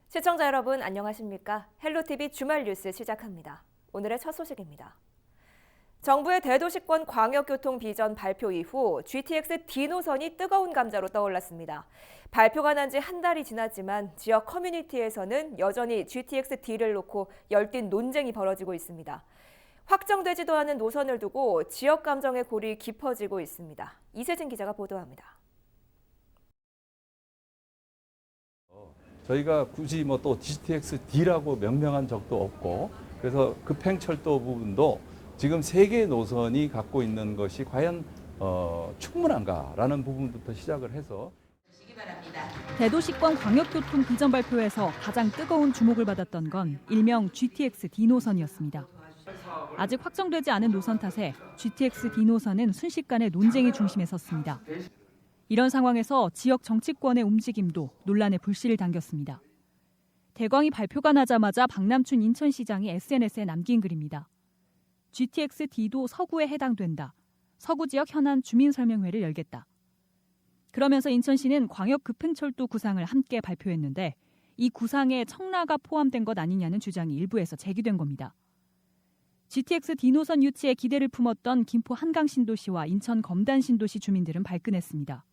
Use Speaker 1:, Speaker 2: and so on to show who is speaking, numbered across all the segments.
Speaker 1: 시청자 여러분 안녕하십니까? 헬로티비 주말 뉴스 시작합니다. 오늘의 첫 소식입니다. 정부의 대도시권 광역교통 비전 발표 이후 GTX D 노선이 뜨거운 감자로 떠올랐습니다. 발표가 난 지 한 달이 지났지만 지역 커뮤니티에서는 여전히 GTX D를 놓고 열띤 논쟁이 벌어지고 있습니다. 확정되지도 않은 노선을 두고 지역 감정의 골이 깊어지고 있습니다. 이세진 기자가 보도합니다.
Speaker 2: 저희가 굳이 또 GTX-D라고 명명한 적도 없고, 그래서 급행철도 부분도 지금 3개의 노선이 갖고 있는 것이 과연 충분한가라는 부분부터 시작을 해서
Speaker 3: 대도시권 광역교통 비전 발표에서 가장 뜨거운 주목을 받았던 건 일명 GTX-D 노선이었습니다. 아직 확정되지 않은 노선 탓에 GTX-D 노선은 순식간에 논쟁의 중심에 섰습니다. 이런 상황에서 지역 정치권의 움직임도 논란의 불씨를 당겼습니다. 대광이 발표가 나자마자 박남춘 인천시장이 SNS에 남긴 글입니다. GTX-D도 서구에 해당된다. 서구 지역 현안 주민설명회를 열겠다. 그러면서 인천시는 광역 급행철도 구상을 함께 발표했는데 이 구상에 청라가 포함된 것 아니냐는 주장이 일부에서 제기된 겁니다. GTX-D 노선 유치에 기대를 품었던 김포 한강신도시와 인천 검단신도시 주민들은 발끈했습니다.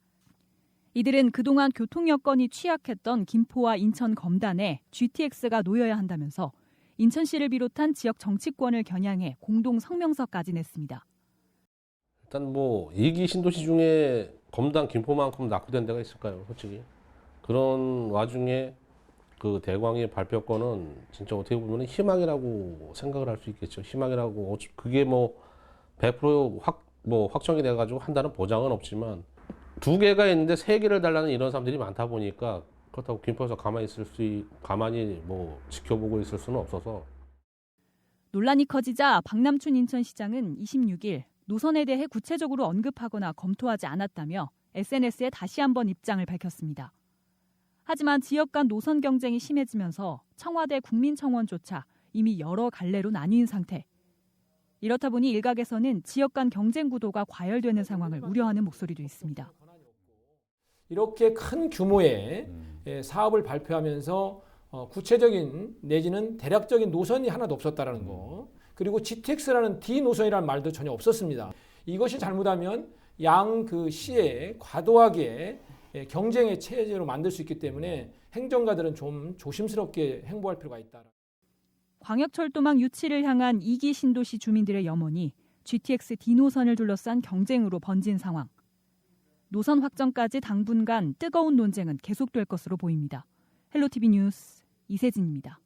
Speaker 3: 이들은 그동안 교통 여건이 취약했던 김포와 인천 검단에 GTX가 놓여야 한다면서 인천시를 비롯한 지역 정치권을 겨냥해 공동 성명서까지 냈습니다.
Speaker 4: 일단 2기 신도시 중에 검단, 김포만큼 낙후된 데가 있을까요, 솔직히? 그런 와중에 그 대광의 발표권은 진짜 어떻게 보면 희망이라고 생각을 할 수 있겠죠. 희망이라고 그게 100% 확정이 돼가지고 한다는 보장은 없지만 2개가 있는데 3개를 달라는 이런 사람들이 많다 보니까 그렇다고 김포에서 가만히 지켜보고 있을 수는 없어서.
Speaker 3: 논란이 커지자 박남춘 인천시장은 26일 노선에 대해 구체적으로 언급하거나 검토하지 않았다며 SNS에 다시 한번 입장을 밝혔습니다. 하지만 지역 간 노선 경쟁이 심해지면서 청와대 국민청원조차 이미 여러 갈래로 나뉜 상태. 이렇다 보니 일각에서는 지역 간 경쟁 구도가 과열되는 상황을 우려하는 목소리도 있습니다.
Speaker 5: 이렇게 큰 규모의 사업을 발표하면서 구체적인 내지는 대략적인 노선이 하나도 없었다는 거, 그리고 GTX라는 D 노선이라는 말도 전혀 없었습니다. 이것이 잘못하면 양 그 시에 과도하게 경쟁의 체제로 만들 수 있기 때문에 행정가들은 좀 조심스럽게 행보할 필요가 있다.
Speaker 3: 광역철도망 유치를 향한 2기 신도시 주민들의 염원이 GTX-D 노선을 둘러싼 경쟁으로 번진 상황. 노선 확정까지 당분간 뜨거운 논쟁은 계속될 것으로 보입니다. 헬로티비 뉴스 이세진입니다.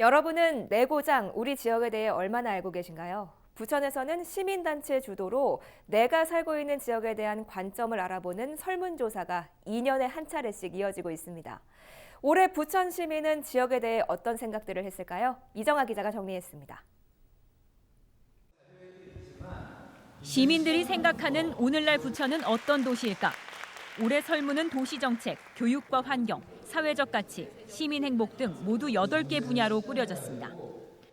Speaker 1: 여러분은 내 고장, 우리 지역에 대해 얼마나 알고 계신가요? 부천에서는 시민단체 주도로 내가 살고 있는 지역에 대한 관점을 알아보는 설문조사가 2년에 한 차례씩 이어지고 있습니다. 올해 부천 시민은 지역에 대해 어떤 생각들을 했을까요? 이정아 기자가 정리했습니다.
Speaker 3: 시민들이 생각하는 오늘날 부천은 어떤 도시일까? 올해 설문은 도시정책, 교육과 환경, 사회적 가치, 시민 행복 등 모두 8개 분야로 꾸려졌습니다.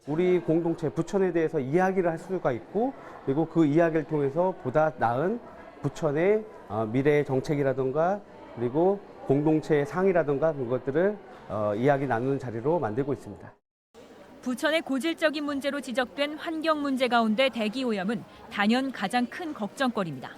Speaker 6: 우리 공동체 부천에 대해서 이야기를 할 수가 있고, 그리고 그 이야기를 통해서 보다 나은 부천의 미래의 정책이라든가 그리고 공동체의 상이라든가 그것들을 이야기 나누는 자리로 만들고 있습니다.
Speaker 3: 부천의 고질적인 문제로 지적된 환경 문제 가운데 대기오염은 단연 가장 큰 걱정거리입니다.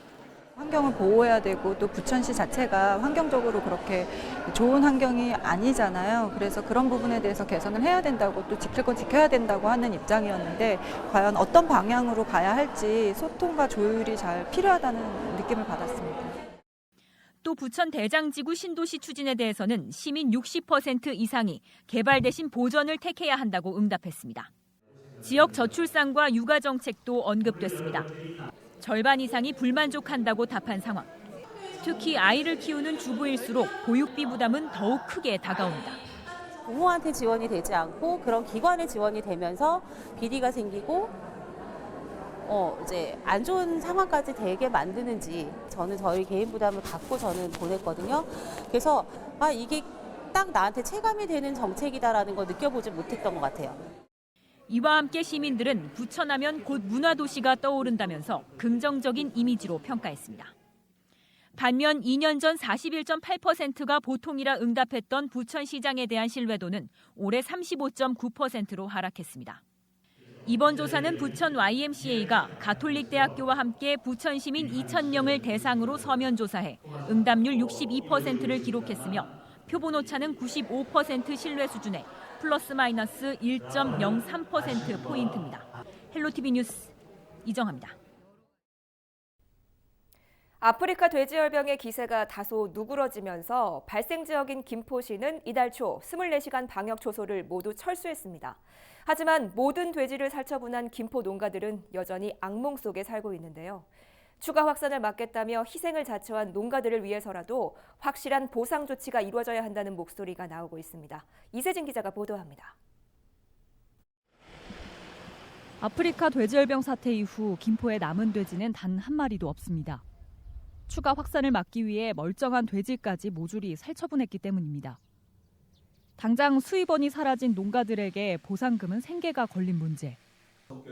Speaker 7: 환경을 보호해야 되고 또 부천시 자체가 환경적으로 그렇게 좋은 환경이 아니잖아요. 그래서 그런 부분에 대해서 개선을 해야 된다고 또 지킬 건 지켜야 된다고 하는 입장이었는데 과연 어떤 방향으로 가야 할지 소통과 조율이 잘 필요하다는 느낌을 받았습니다.
Speaker 3: 또 부천 대장지구 신도시 추진에 대해서는 시민 60% 이상이 개발 대신 보전을 택해야 한다고 응답했습니다. 지역 저출산과 육아 정책도 언급됐습니다. 절반 이상이 불만족한다고 답한 상황. 특히 아이를 키우는 주부일수록 보육비 부담은 더욱 크게 다가옵니다.
Speaker 8: 부모한테 지원이 되지 않고 그런 기관에 지원이 되면서 비리가 생기고 이제 안 좋은 상황까지 되게 만드는지 저는 저희 개인 부담을 갖고 저는 보냈거든요. 그래서 이게 딱 나한테 체감이 되는 정책이다라는 걸 느껴보지 못했던 것 같아요.
Speaker 3: 이와 함께 시민들은 부천하면 곧 문화도시가 떠오른다면서 긍정적인 이미지로 평가했습니다. 반면 2년 전 41.8%가 보통이라 응답했던 부천시장에 대한 신뢰도는 올해 35.9%로 하락했습니다. 이번 조사는 부천 YMCA가 가톨릭대학교와 함께 부천 시민 2,000명을 대상으로 서면 조사해 응답률 62%를 기록했으며 표본 오차는 95% 신뢰 수준에 플러스 마이너스 1.03%포인트입니다. 헬로티비 뉴스 이정아입니다.
Speaker 1: 아프리카 돼지열병의 기세가 다소 누그러지면서 발생 지역인 김포시는 이달 초 24시간 방역 초소를 모두 철수했습니다. 하지만 모든 돼지를 살처분한 김포 농가들은 여전히 악몽 속에 살고 있는데요. 추가 확산을 막겠다며 희생을 자처한 농가들을 위해서라도 확실한 보상 조치가 이루어져야 한다는 목소리가 나오고 있습니다. 이세진 기자가 보도합니다.
Speaker 3: 아프리카 돼지열병 사태 이후 김포에 남은 돼지는 단 한 마리도 없습니다. 추가 확산을 막기 위해 멀쩡한 돼지까지 모조리 살처분했기 때문입니다. 당장 수입원이 사라진 농가들에게 보상금은 생계가 걸린 문제.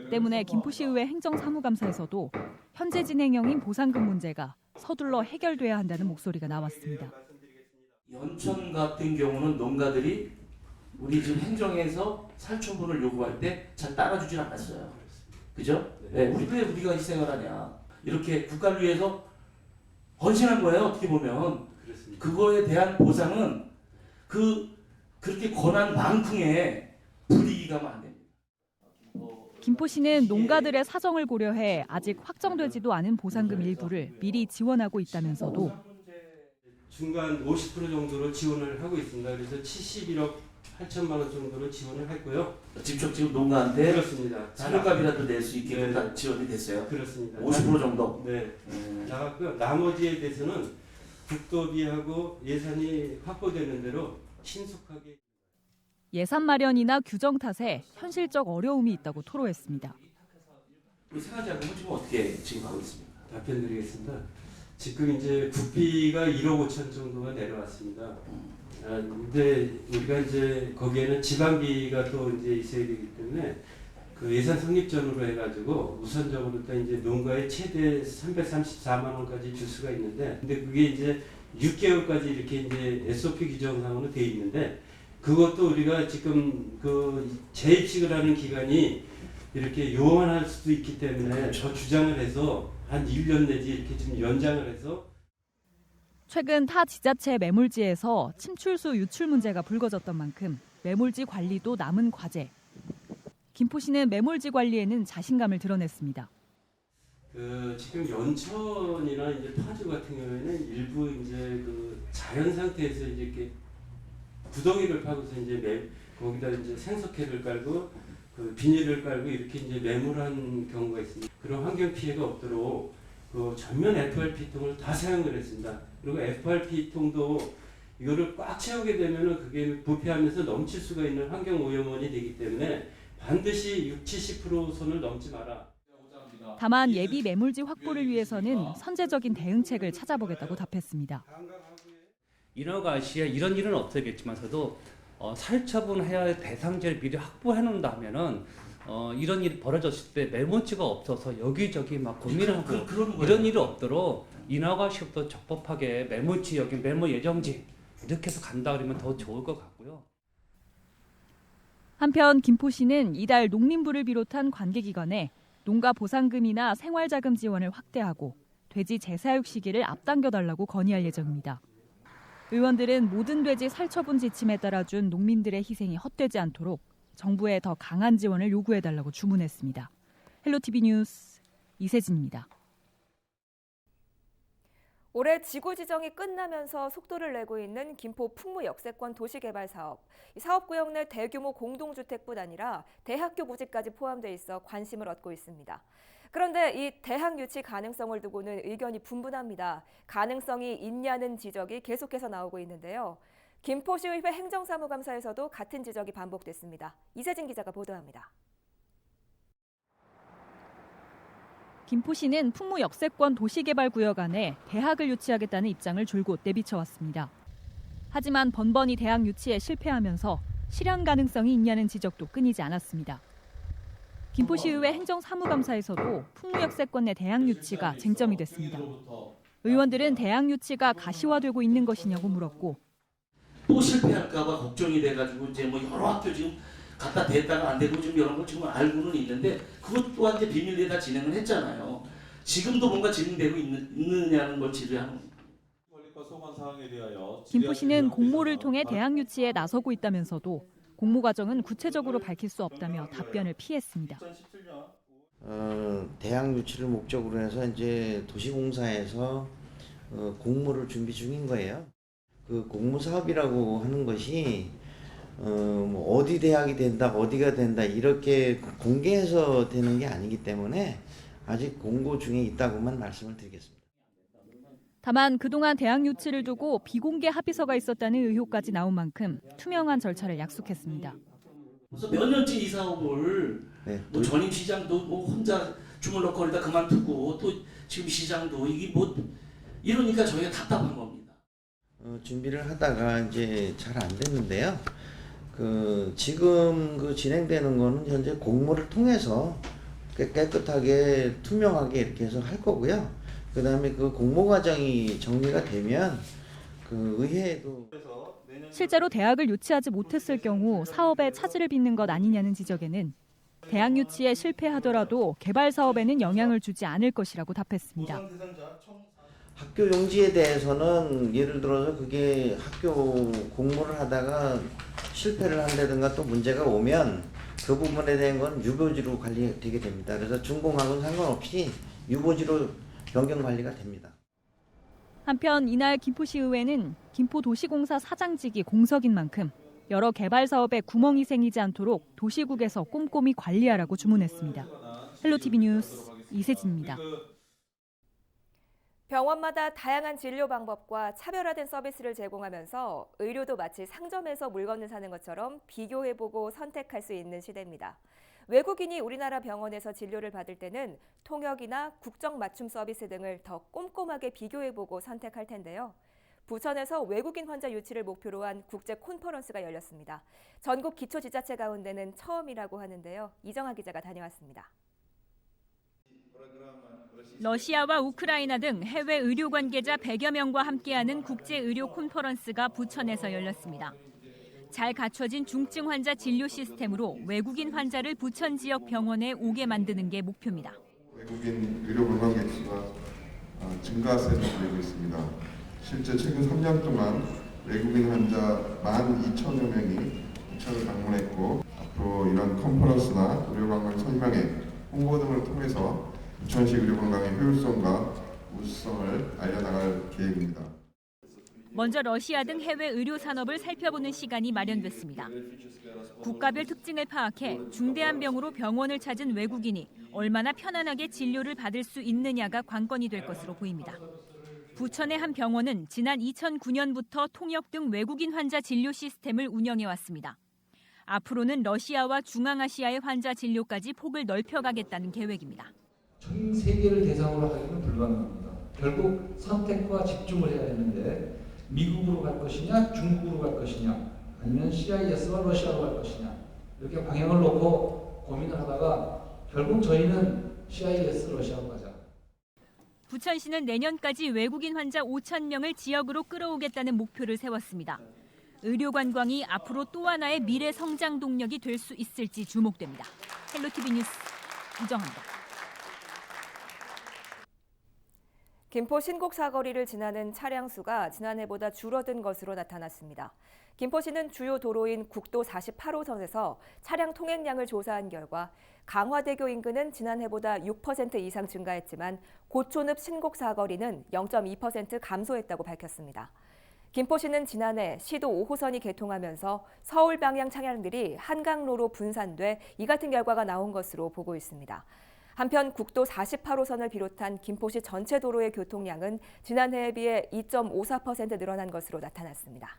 Speaker 3: 때문에 김포시의회 행정사무감사에서도 현재 진행형인 보상금 문제가 서둘러 해결돼야 한다는 목소리가 나왔습니다.
Speaker 9: 연천 같은 경우는 농가들이 우리 지금 행정에서 살처분을 요구할 때 잘 따라주질 않았어요. 그죠? 네, 왜 우리가 희생을 하냐. 이렇게 국가를 위해서 헌신한 거예요. 어떻게 보면. 그렇습니다. 그거에 대한 보상은 그렇게 권한 만큼의 불이익이 가면 안 됩니다.
Speaker 3: 김포시는 농가들의 사정을 고려해 아직 확정되지도 않은 보상금 일부를 미리 지원하고 있다면서도
Speaker 10: 중간 50% 정도로 지원을 하고 있습니다. 그래서 71억 8천만 원 정도로 지원을 했고요.
Speaker 9: 직접 지금 농가한테
Speaker 10: 그렇습니다.
Speaker 9: 차료값이라도 낼 수 있게
Speaker 10: 네.
Speaker 9: 지원이 됐어요.
Speaker 10: 그렇습니다.
Speaker 9: 50% 정도.
Speaker 10: 네. 나갔고요. 나머지에 대해서는 국도비하고 예산이 확보되는 대로 신속하게.
Speaker 3: 예산 마련이나 규정 탓에 현실적 어려움이 있다고 토로했습니다.
Speaker 9: 우리 생활자금은 지금 어떻게 지금 하고 있습니까?
Speaker 10: 답변드리겠습니다. 지금 이제 국비가 1억 5천 정도가 내려왔습니다. 근데 우리가 이제 거기에는 지방비가 또 이제 있어야 되기 때문에 그 예산 성립전으로 해가지고 우선적으로 또 이제 농가에 최대 334만 원까지 줄 수가 있는데, 근데 그게 이제 6개월까지 이렇게 이제 SOP 규정상으로 돼 있는데, 그것도 우리가 지금 그 재입식을 하는 기간이 이렇게 요원할 수도 있기 때문에 저 주장을 해서 한 1년 내지 이렇게 좀 연장을 해서.
Speaker 3: 최근 타 지자체 매물지에서 침출수 유출 문제가 불거졌던 만큼 매물지 관리도 남은 과제. 김포시는 매물지 관리에는 자신감을 드러냈습니다.
Speaker 10: 지금 연천이나 이제 파주 같은 경우에는 일부 이제 그 자연 상태에서 이제 이렇게 구덩이를 파고서 이제 거기다 이제 생석회를 깔고 그 비닐을 깔고 이렇게 이제 매물한 경우가 있습니다. 그런 환경 피해가 없도록 그 전면 FRP 통을 다 사용을 했습니다. 그리고 FRP 통도 이거를 꽉 채우게 되면은 그게 부패하면서 넘칠 수가 있는 환경 오염원이 되기 때문에 반드시 60-70% 선을 넘지 마라.
Speaker 3: 다만 예비 매물지 확보를 위해서는 선제적인 대응책을 찾아보겠다고 답했습니다.
Speaker 11: 인허가 시에 이런 일은 없었겠지만서도 살처분해야 할 대상지를 미리 확보해 놓는다면은 이런 일이 벌어졌을 때 매물지가 없어서 여기저기 막 고민하고 이런 일이 없도록 인허가 시부터 적법하게 매물지 여기 매물 예정지 이렇게 해서 간다 그러면 더 좋을 것 같고요.
Speaker 3: 한편 김포시는 이달 농림부를 비롯한 관계기관에 농가 보상금이나 생활자금 지원을 확대하고 돼지 재사육 시기를 앞당겨달라고 건의할 예정입니다. 의원들은 모든 돼지 살처분 지침에 따라준 농민들의 희생이 헛되지 않도록 정부에 더 강한 지원을 요구해달라고 주문했습니다. 헬로티비 뉴스 이세진입니다.
Speaker 1: 올해 지구 지정이 끝나면서 속도를 내고 있는 김포 풍무 역세권 도시개발 사업. 이 사업구역 내 대규모 공동주택뿐 아니라 대학교 부지까지 포함돼 있어 관심을 얻고 있습니다. 그런데 이 대학 유치 가능성을 두고는 의견이 분분합니다. 가능성이 있냐는 지적이 계속해서 나오고 있는데요. 김포시의회 행정사무감사에서도 같은 지적이 반복됐습니다. 이세진 기자가 보도합니다.
Speaker 3: 김포시는 풍무 역세권 도시개발구역 안에 대학을 유치하겠다는 입장을 줄곧 내비쳐왔습니다. 하지만 번번이 대학 유치에 실패하면서 실현 가능성이 있냐는 지적도 끊이지 않았습니다. 김포시의회 행정사무감사에서도 풍무 역세권 내 대학 유치가 쟁점이 됐습니다. 의원들은 대학 유치가 가시화되고 있는 것이냐고 물었고
Speaker 9: 또 실패할까봐 걱정이 돼가지고 이제 뭐 여러 학교 지금 갖다 댔다가 안 되고 지금 이런 걸 지금 알고는 있는데 그것 또한 이제 비밀리에 다 진행을 했잖아요. 지금도 뭔가 진행되고 있느냐는 걸 질의하는 겁니다.
Speaker 3: 김포시는 공모를 통해 대학 유치에 나서고 있다면서도 공모 과정은 구체적으로 밝힐 수 없다며 답변을 피했습니다.
Speaker 12: 대학 유치를 목적으로 해서 이제 도시공사에서 공모를 준비 중인 거예요. 그 공모 사업이라고 하는 것이 뭐 어디 대학이 된다, 어디가 된다 이렇게 공개해서 되는 게 아니기 때문에 아직 공고 중에 있다고만 말씀을 드리겠습니다.
Speaker 3: 다만 그동안 대학 유치를 두고 비공개 합의서가 있었다는 의혹까지 나온 만큼 투명한 절차를 약속했습니다.
Speaker 9: 그래서 몇 년째 이 사업을 뭐 전임 시장도 뭐 혼자 주물럭거리다 그만두고 또 지금 시장도 이게 뭐 이러니까 저희가 답답한 겁니다.
Speaker 12: 준비를 하다가 이제 잘 안 됐는데요. 지금 진행되는 거는 현재 공모를 통해서 깨끗하게 투명하게 이렇게 해서 할 거고요. 그다음에 그 공모 과정이 정리가 되면 의회에도
Speaker 3: 실제로 대학을 유치하지 못했을 경우 사업에 차질을 빚는 것 아니냐는 지적에는 대학 유치에 실패하더라도 개발 사업에는 영향을 주지 않을 것이라고 답했습니다.
Speaker 12: 학교 용지에 대해서는 예를 들어서 그게 학교 공모를 하다가 실패를 한다든가 또 문제가 오면 그 부분에 대한 건 유보지로 관리되게 됩니다. 그래서 준공하고는 상관없이 유보지로 변경 관리가 됩니다.
Speaker 3: 한편 이날 김포시의회는 김포도시공사 사장직이 공석인 만큼 여러 개발 사업에 구멍이 생기지 않도록 도시국에서 꼼꼼히 관리하라고 주문했습니다. 헬로티비 뉴스 이세진입니다.
Speaker 1: 병원마다 다양한 진료 방법과 차별화된 서비스를 제공하면서 의료도 마치 상점에서 물건을 사는 것처럼 비교해보고 선택할 수 있는 시대입니다. 외국인이 우리나라 병원에서 진료를 받을 때는 통역이나 국적 맞춤 서비스 등을 더 꼼꼼하게 비교해보고 선택할 텐데요. 부천에서 외국인 환자 유치를 목표로 한 국제 콘퍼런스가 열렸습니다. 전국 기초지자체 가운데는 처음이라고 하는데요. 이정아 기자가 다녀왔습니다.
Speaker 3: 러시아와 우크라이나 등 해외 의료 관계자 100여 명과 함께하는 국제 의료 콘퍼런스가 부천에서 열렸습니다. 잘 갖춰진 중증 환자 진료 시스템으로 외국인 환자를 부천 지역 병원에 오게 만드는 게 목표입니다.
Speaker 13: 외국인 의료 관광객 수가 증가세를 보이고 있습니다. 실제 최근 3년 동안 외국인 환자 12,000여 명이 부천을 방문했고 앞으로 이런 컨퍼런스나 의료 관광 설명회, 홍보 등을 통해서 부천시 의료 관광의 효율성과 우수성을 알려나갈 계획입니다.
Speaker 3: 먼저 러시아 등 해외 의료 산업을 살펴보는 시간이 마련됐습니다. 국가별 특징을 파악해 중대한 병으로 병원을 찾은 외국인이 얼마나 편안하게 진료를 받을 수 있느냐가 관건이 될 것으로 보입니다. 부천의 한 병원은 지난 2009년부터 통역 등 외국인 환자 진료 시스템을 운영해왔습니다. 앞으로는 러시아와 중앙아시아의 환자 진료까지 폭을 넓혀가겠다는 계획입니다.
Speaker 14: 전 세계를 대상으로 하기는 불가능합니다. 결국 선택과 집중을 해야 되는데 미국으로 갈 것이냐, 중국으로 갈 것이냐, 아니면 CIS와 러시아로 갈 것이냐 이렇게 방향을 놓고 고민을 하다가 결국 저희는 CIS 러시아로 가자.
Speaker 3: 부천시는 내년까지 외국인 환자 5,000명을 지역으로 끌어오겠다는 목표를 세웠습니다. 의료 관광이 앞으로 또 하나의 미래 성장 동력이 될 수 있을지 주목됩니다. 헬로티비 뉴스 이정아입니다.
Speaker 1: 김포 신곡 사거리를 지나는 차량 수가 지난해보다 줄어든 것으로 나타났습니다. 김포시는 주요 도로인 국도 48호선에서 차량 통행량을 조사한 결과 강화대교 인근은 지난해보다 6% 이상 증가했지만 고촌읍 신곡 사거리는 0.2% 감소했다고 밝혔습니다. 김포시는 지난해 시도 5호선이 개통하면서 서울 방향 차량들이 한강로로 분산돼 이 같은 결과가 나온 것으로 보고 있습니다. 한편 국도 48호선을 비롯한 김포시 전체 도로의 교통량은 지난해에 비해 2.54% 늘어난 것으로 나타났습니다.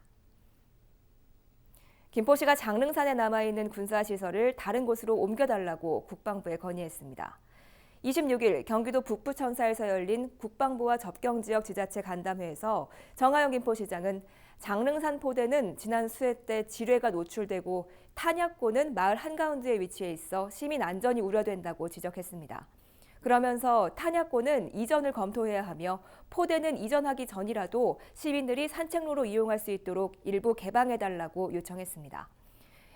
Speaker 1: 김포시가 장릉산에 남아있는 군사시설을 다른 곳으로 옮겨달라고 국방부에 건의했습니다. 26일 경기도 북부천사에서 열린 국방부와 접경지역 지자체 간담회에서 정하영 김포시장은 장릉산 포대는 지난 수해 때 지뢰가 노출되고 탄약고는 마을 한가운데에 위치해 있어 시민 안전이 우려된다고 지적했습니다. 그러면서 탄약고는 이전을 검토해야 하며 포대는 이전하기 전이라도 시민들이 산책로로 이용할 수 있도록 일부 개방해달라고 요청했습니다.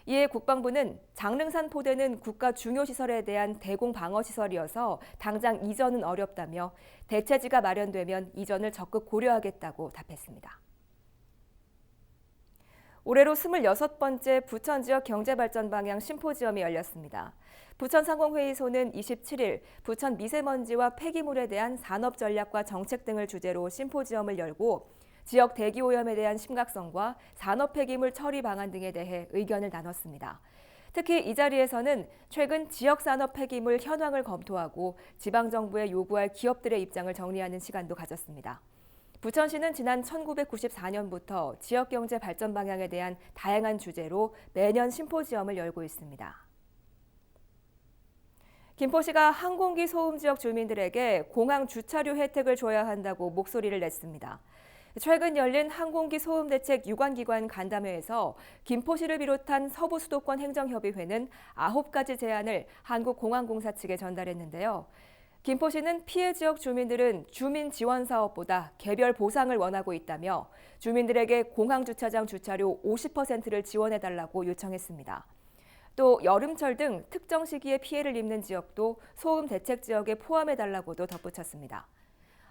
Speaker 1: 이에 국방부는 장릉산 포대는 국가 중요시설에 대한 대공방어시설이어서 당장 이전은 어렵다며 대체지가 마련되면 이전을 적극 고려하겠다고 답했습니다. 올해로 26번째 부천 지역 경제발전 방향 심포지엄이 열렸습니다. 부천상공회의소는 27일 부천 미세먼지와 폐기물에 대한 산업 전략과 정책 등을 주제로 심포지엄을 열고 지역 대기오염에 대한 심각성과 산업 폐기물 처리 방안 등에 대해 의견을 나눴습니다. 특히 이 자리에서는 최근 지역 산업 폐기물 현황을 검토하고 지방정부에 요구할 기업들의 입장을 정리하는 시간도 가졌습니다. 부천시는 지난 1994년부터 지역경제 발전 방향에 대한 다양한 주제로 매년 심포지엄을 열고 있습니다. 김포시가 항공기 소음 지역 주민들에게 공항 주차료 혜택을 줘야 한다고 목소리를 냈습니다. 최근 열린 항공기 소음 대책 유관기관 간담회에서 김포시를 비롯한 서부 수도권 행정협의회는 9가지 제안을 한국공항공사 측에 전달했는데요. 김포시는 피해 지역 주민들은 주민 지원 사업보다 개별 보상을 원하고 있다며 주민들에게 공항 주차장 주차료 50%를 지원해달라고 요청했습니다. 또 여름철 등 특정 시기에 피해를 입는 지역도 소음 대책 지역에 포함해달라고도 덧붙였습니다.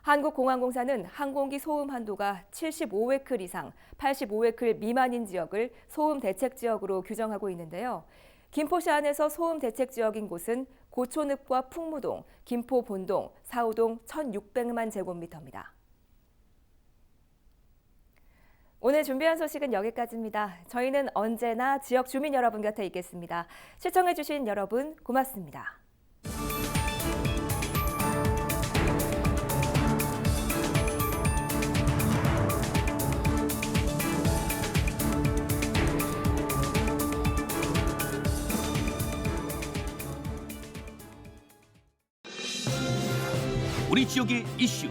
Speaker 1: 한국공항공사는 항공기 소음 한도가 75웨클 이상, 85웨클 미만인 지역을 소음 대책 지역으로 규정하고 있는데요. 김포시 안에서 소음 대책 지역인 곳은 고촌읍과 풍무동, 김포 본동, 사우동 1,600만 제곱미터입니다. 오늘 준비한 소식은 여기까지입니다. 저희는 언제나 지역 주민 여러분 곁에 있겠습니다. 시청해주신 여러분 고맙습니다.
Speaker 15: 우리 지역의 이슈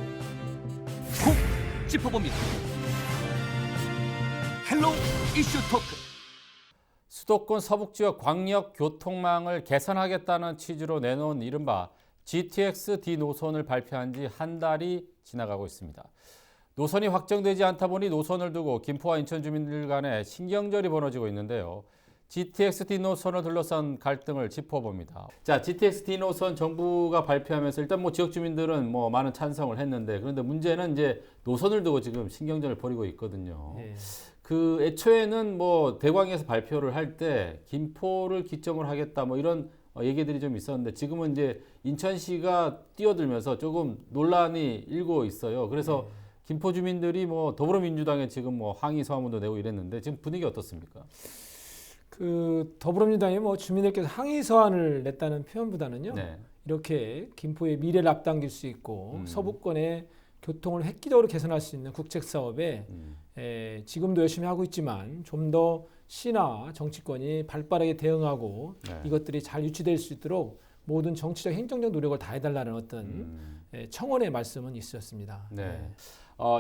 Speaker 15: 콕 짚어봅니다. 헬로 이슈 토크.
Speaker 5: 수도권 서북지역 광역 교통망을 개선하겠다는 취지로 내놓은 이른바 GTX-D 노선을 발표한 지 한 달이 지나가고 있습니다. 노선이 확정되지 않다 보니 노선을 두고 김포와 인천 주민들 간에 신경절이 벌어지고 있는데요. GTX-D 노선을 둘러싼 갈등을 짚어봅니다. 자, GTX-D 노선 정부가 발표하면서 일단 지역 주민들은 많은 찬성을 했는데, 그런데 문제는 이제 노선을 두고 지금 신경전을 벌이고 있거든요. 네. 그 애초에는 대광에서 발표를 할 때 김포를 기점으로 하겠다 이런 얘기들이 좀 있었는데, 지금은 이제 인천시가 뛰어들면서 조금 논란이 일고 있어요. 그래서 김포 주민들이 더불어민주당에 지금 항의 서한문도 내고 이랬는데, 지금 분위기 어떻습니까? 더불어민주당이 주민들께서 항의 서한을 냈다는 표현보다는요. 네. 이렇게 김포의 미래를 앞당길 수 있고 서부권의 교통을 획기적으로 개선할 수 있는 국책 사업에 지금도 열심히 하고 있지만 좀 더 시나 정치권이 발빠르게 대응하고 이것들이 잘 유치될 수 있도록 모든 정치적 행정적 노력을 다해달라는 어떤 청원의 말씀은 있었습니다. 네.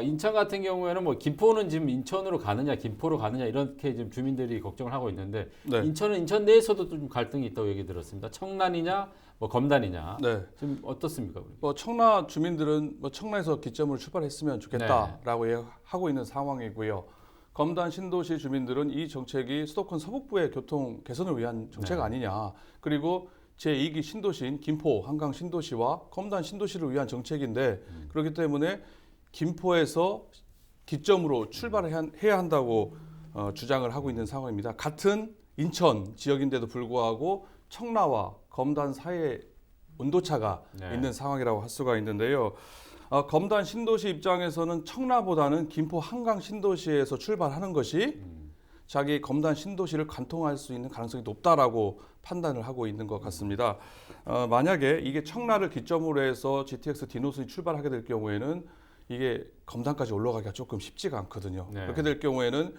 Speaker 5: 인천 같은 경우에는 김포는 지금 인천으로 가느냐 김포로 가느냐 이렇게 지금 주민들이 걱정을 하고 있는데, 네. 인천은 인천 내에서도 좀 갈등이 있다고 얘기 들었습니다. 청란이냐 검단이냐. 네. 지금 어떻습니까?
Speaker 16: 청라 주민들은 청라에서 기점으로 출발했으면 좋겠다라고 하고 있는 상황이고요. 검단 신도시 주민들은 이 정책이 수도권 서북부의 교통 개선을 위한 정책 아니냐. 그리고 제2기 신도시인 김포 한강 신도시와 검단 신도시를 위한 정책인데, 그렇기 때문에 김포에서 기점으로 출발을 해야 한다고 주장을 하고 있는 상황입니다. 같은 인천 지역인데도 불구하고 청라와 검단 사이에 온도차가 있는 상황이라고 할 수가 있는데요. 검단 신도시 입장에서는 청라보다는 김포 한강 신도시에서 출발하는 것이 자기 검단 신도시를 관통할 수 있는 가능성이 높다라고 판단을 하고 있는 것 같습니다. 만약에 이게 청라를 기점으로 해서 GTX-D 노선이 출발하게 될 경우에는 이게 검단까지 올라가기가 조금 쉽지가 않거든요. 네. 그렇게 될 경우에는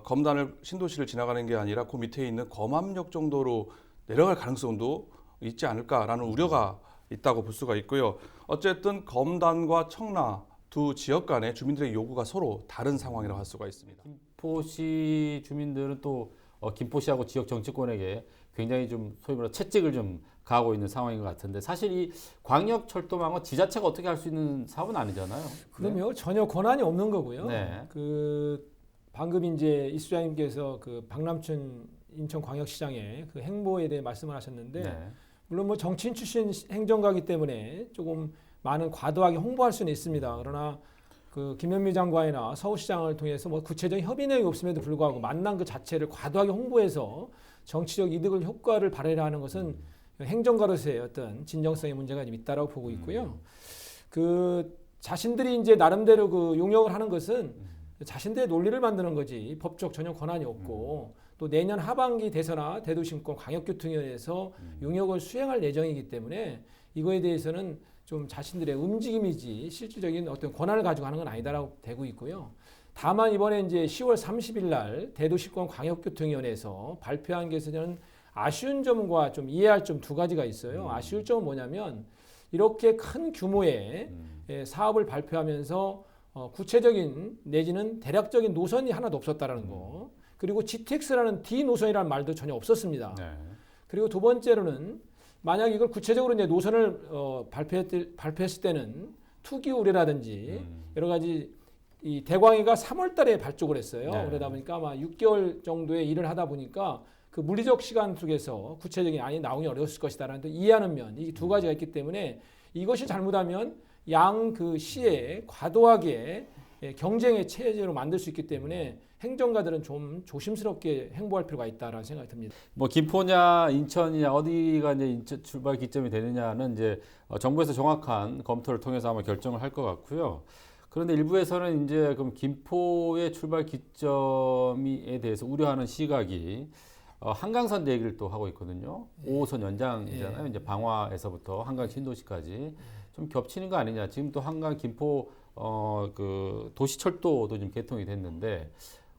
Speaker 16: 검단을 신도시를 지나가는 게 아니라 그 밑에 있는 검암역 정도로 내려갈 가능성도 있지 않을까라는 우려가 있다고 볼 수가 있고요. 어쨌든 검단과 청라 두 지역 간의 주민들의 요구가 서로 다른 상황이라고 할 수가 있습니다.
Speaker 5: 김포시 주민들은 또
Speaker 17: 김포시하고 지역 정치권에게 굉장히 좀 소위 말해 채찍을 좀 가하고 있는 상황인 것 같은데 사실 이 광역철도망은 지자체가 어떻게 할 수 있는 사업은 아니잖아요.
Speaker 5: 그럼요. 전혀 권한이 없는 거고요.
Speaker 17: 네.
Speaker 5: 그 방금 이제 이 수장님께서 그 박남춘 인천광역시장의 그 행보에 대해 말씀을 하셨는데
Speaker 17: 네.
Speaker 5: 물론 뭐 정치인 출신 행정가이기 때문에 조금 많은 과도하게 홍보할 수는 있습니다. 그러나 그 김현미 장관이나 서울시장을 통해서 뭐 구체적인 협의 내용이 없음에도 불구하고 만난 그 자체를 과도하게 홍보해서 정치적 이득을 효과를 발휘하려 하는 것은 행정가로서의 어떤 진정성의 문제가 좀 있다라고 보고 있고요. 그 자신들이 이제 나름대로 그 용역을 하는 것은 자신들의 논리를 만드는 거지 법적 전혀 권한이 없고 또 내년 하반기 대선화 대도심권 광역교통위원회에서 용역을 수행할 예정이기 때문에 이거에 대해서는 좀 자신들의 움직임이지 실질적인 어떤 권한을 가지고 하는 건 아니다라고 되고 있고요. 다만 이번에 이제 10월 30일 날 대도시권 광역교통위원회에서 발표한 것에는 아쉬운 점과 좀 이해할 점 두 가지가 있어요. 아쉬울 점은 뭐냐면 이렇게 큰 규모의 사업을 발표하면서 구체적인 내지는 대략적인 노선이 하나도 없었다라는 거. 그리고 GTX라는 D 노선이라는 말도 전혀 없었습니다.
Speaker 17: 네.
Speaker 5: 그리고 두 번째로는 만약 이걸 구체적으로 이제 노선을 발표했을 때는 투기 우려라든지 여러 가지 이 대광이가 3월 달에 발족을 했어요.
Speaker 17: 네.
Speaker 5: 그러다 보니까 아마 6개월 정도의 일을 하다 보니까 그 물리적 시간 속에서 구체적인 안이 나오기 어려웠을 것이다라는 또 이해하는 면, 이 두 가지가 있기 때문에 이것이 잘못하면 양 그 시에 과도하게 경쟁의 체제로 만들 수 있기 때문에 행정가들은 좀 조심스럽게 행보할 필요가 있다라는 생각이 듭니다.
Speaker 17: 뭐 김포냐 인천이냐 어디가 이제 인천 출발 기점이 되느냐는 이제 정부에서 정확한 검토를 통해서 아마 결정을 할 것 같고요. 그런데 일부에서는 이제 그럼 김포의 출발 기점에 대해서 우려하는 시각이 한강선 얘기를 또 하고 있거든요. 5호선 연장이잖아요. 이제 방화에서부터 한강 신도시까지 좀 겹치는 거 아니냐. 지금 또 한강 김포 그 도시철도도 지금 개통이 됐는데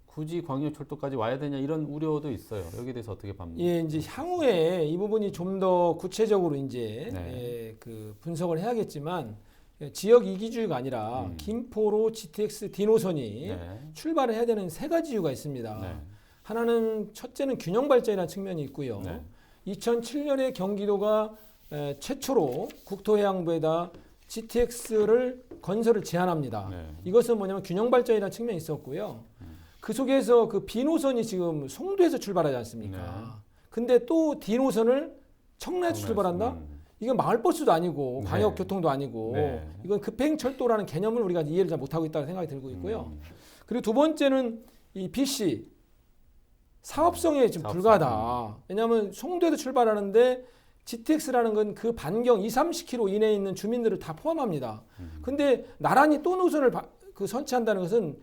Speaker 17: 굳이 광역철도까지 와야 되냐 이런 우려도 있어요. 여기에 대해서 어떻게 봅니까?
Speaker 5: 예, 이제 향후에 이 부분이 좀 더 구체적으로 이제 그 분석을 해야겠지만 지역 이기주의가 아니라 김포로 GTX D 노선이 출발을 해야 되는 세 가지 이유가 있습니다. 하나는 첫째는 균형 발전이라는 측면이 있고요. 2007년에 경기도가 최초로 국토해양부에다 GTX를 건설을 제한합니다. 이것은 뭐냐면 균형 발전이라는 측면이 있었고요. 그 속에서 그 B 노선이 지금 송도에서 출발하지 않습니까? 근데 또 D 노선을 청라에서 출발한다? 이건 마을버스도 아니고 광역교통도 아니고 이건 급행철도라는 개념을 우리가 이해를 잘 못하고 있다는 생각이 들고 있고요. 그리고 두 번째는 이 BC 사업성에 지금 불과하다. 왜냐하면 송도에서 출발하는데 GTX라는 건 그 반경 20-30km 이내에 있는 주민들을 다 포함합니다. 근데 나란히 또 노선을 그 선취한다는 것은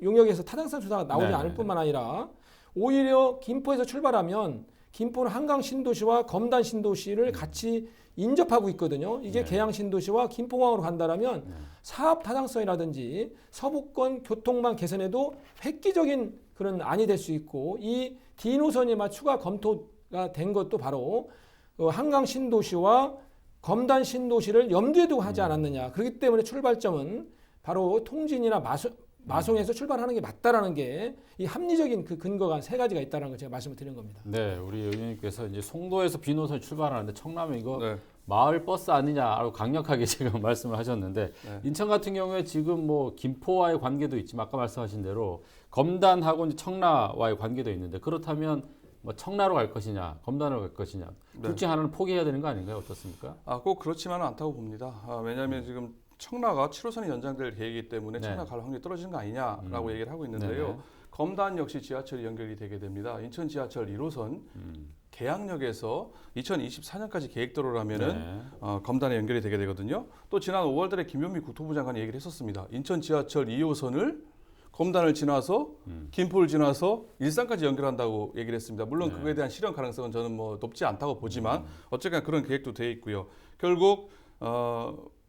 Speaker 5: 용역에서 타당성 조사가 나오지 않을 뿐만 아니라 오히려 김포에서 출발하면 김포는 한강 신도시와 검단 신도시를 같이 인접하고 있거든요. 이게 계양 신도시와 김포공항으로 간다라면 사업 타당성이라든지 서부권 교통망 개선에도 획기적인 그런 안이 될 수 있고 이 D 노선이 추가 검토가 된 것도 바로 한강 신도시와 검단 신도시를 염두에 두고 하지 않았느냐. 그렇기 때문에 출발점은 바로 통진이나 마송에서 출발하는 게 맞다라는 게 이 합리적인 그 근거가 세 가지가 있다는 걸 제가 말씀을 드린 겁니다.
Speaker 17: 네, 우리 의원님께서 이제 송도에서 B 노선 출발하는데 청라면 이거 마을 버스 아니냐라고 강력하게 지금 말씀을 하셨는데 인천 같은 경우에 지금 뭐 김포와의 관계도 있지만 아까 말씀하신 대로 검단하고 이제 청라와의 관계도 있는데 그렇다면 뭐 청라로 갈 것이냐, 검단으로 갈 것이냐 둘 중 하나는 포기해야 되는 거 아닌가요? 어떻습니까?
Speaker 16: 꼭 그렇지만은 않다고 봅니다. 왜냐하면 지금 청라가 7호선이 연장될 계획이기 때문에 청라 갈 확률이 떨어지는 거 아니냐라고 얘기를 하고 있는데요. 검단 역시 지하철이 연결이 되게 됩니다. 인천 지하철 1호선 계양역에서 2024년까지 계획대로라면은 검단에 연결이 되게 되거든요. 또 지난 5월달에 김현미 국토부 장관이 얘기를 했었습니다. 인천 지하철 2호선을 검단을 지나서 김포를 지나서 일산까지 연결한다고 얘기를 했습니다. 물론 그거에 대한 실현 가능성은 저는 뭐 높지 않다고 보지만 어쨌거나 그런 계획도 되어 있고요. 결국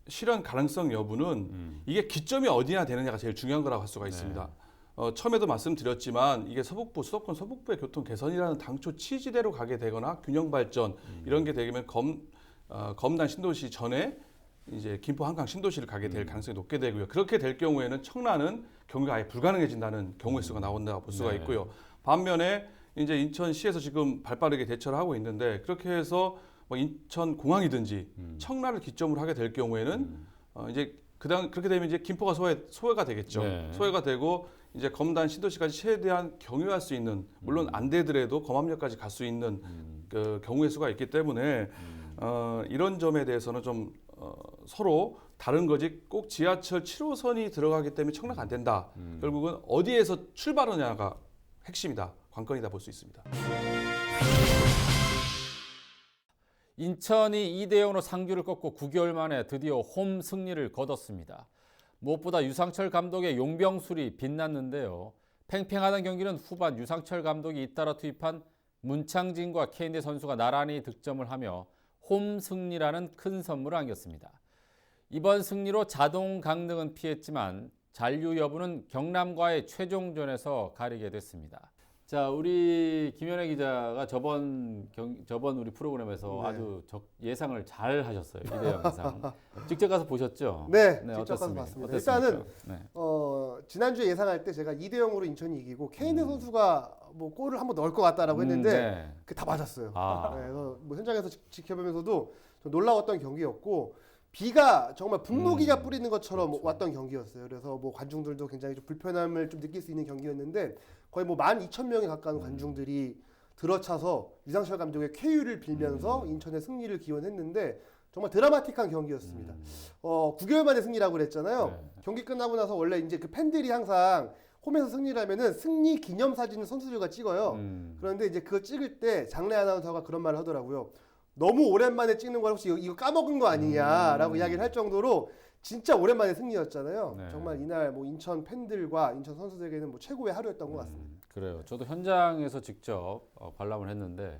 Speaker 16: 실현 가능성 여부는 이게 기점이 어디나 되느냐가 제일 중요한 거라고 할 수가 있습니다. 처음에도 말씀드렸지만 이게 서북부, 수도권 서북부의 교통 개선이라는 당초 취지대로 가게 되거나 균형 발전 이런 게 되면 검단 신도시 전에 이제 김포 한강 신도시를 가게 될 가능성이 높게 되고요. 그렇게 될 경우에는 청라는 경우가 아예 불가능해진다는 경우의 수가 나온다고 볼 수가 있고요. 반면에 이제 인천시에서 지금 발빠르게 대처를 하고 있는데 그렇게 해서 뭐 인천 공항이든지 청라를 기점으로 하게 될 경우에는 이제 그렇게 되면 이제 김포가 소외가 되겠죠.
Speaker 17: 네.
Speaker 16: 소외가 되고 이제 검단 신도시까지 최대한 경유할 수 있는 물론 안 되더라도 검암역까지 갈 수 있는 그 경우의 수가 있기 때문에 이런 점에 대해서는 좀 서로 다른 거지 꼭 지하철 7호선이 들어가기 때문에 청라가 안 된다. 결국은 어디에서 출발하냐가 핵심이다. 관건이다 볼 수 있습니다.
Speaker 17: 인천이 2대0으로 상주를 꺾고 9개월 만에 드디어 홈 승리를 거뒀습니다. 무엇보다 유상철 감독의 용병술이 빛났는데요. 팽팽하던 경기는 후반 유상철 감독이 잇따라 투입한 문창진과 케인대 선수가 나란히 득점을 하며 홈 승리라는 큰 선물을 안겼습니다. 이번 승리로 자동 강등은 피했지만 잔류 여부는 경남과의 최종전에서 가리게 됐습니다. 자, 우리 김현애 기자가 저번 우리 프로그램에서
Speaker 18: 네.
Speaker 17: 아주 예상을 잘 하셨어요. 2대0 예상. 직접 가서 보셨죠?
Speaker 18: 네, 직접
Speaker 17: 어떻습니까?
Speaker 18: 가서 봤습니다.
Speaker 17: 어땠습니까?
Speaker 18: 일단은
Speaker 17: 네.
Speaker 18: 지난주에 예상할 때 제가 2대0으로 인천이 이기고 케인대 선수가 뭐 골을 한번 넣을 것 같다라고 했는데
Speaker 17: 네.
Speaker 18: 그게 다 맞았어요.
Speaker 17: 아.
Speaker 18: 네, 그래서 뭐 현장에서 지켜보면서도 좀 놀라웠던 경기였고 비가 정말 분무기가 뿌리는 것처럼
Speaker 17: 그렇죠.
Speaker 18: 왔던 경기였어요. 그래서 뭐 관중들도 굉장히 좀 불편함을 좀 느낄 수 있는 경기였는데 거의 뭐 12,000명에 가까운 관중들이 들어차서 유상철 감독의 쾌유를 빌면서 인천의 승리를 기원했는데 정말 드라마틱한 경기였습니다. 9개월 만에 승리라고 그랬잖아요.
Speaker 17: 네.
Speaker 18: 경기 끝나고 나서 원래 이제 그 팬들이 항상 홈에서 승리를 하면은 승리 기념 사진을 선수들과 찍어요. 그런데 이제 그거 찍을 때 장래 아나운서가 그런 말을 하더라고요. 너무 오랜만에 찍는 걸 혹시 이거 까먹은 거 아니냐라고 이야기를 할 정도로 진짜 오랜만에 승리였잖아요.
Speaker 17: 네.
Speaker 18: 정말 이날 뭐 인천 팬들과 인천 선수들에게는 뭐 최고의 하루였던 것 같습니다.
Speaker 17: 그래요. 저도 현장에서 직접 관람을 했는데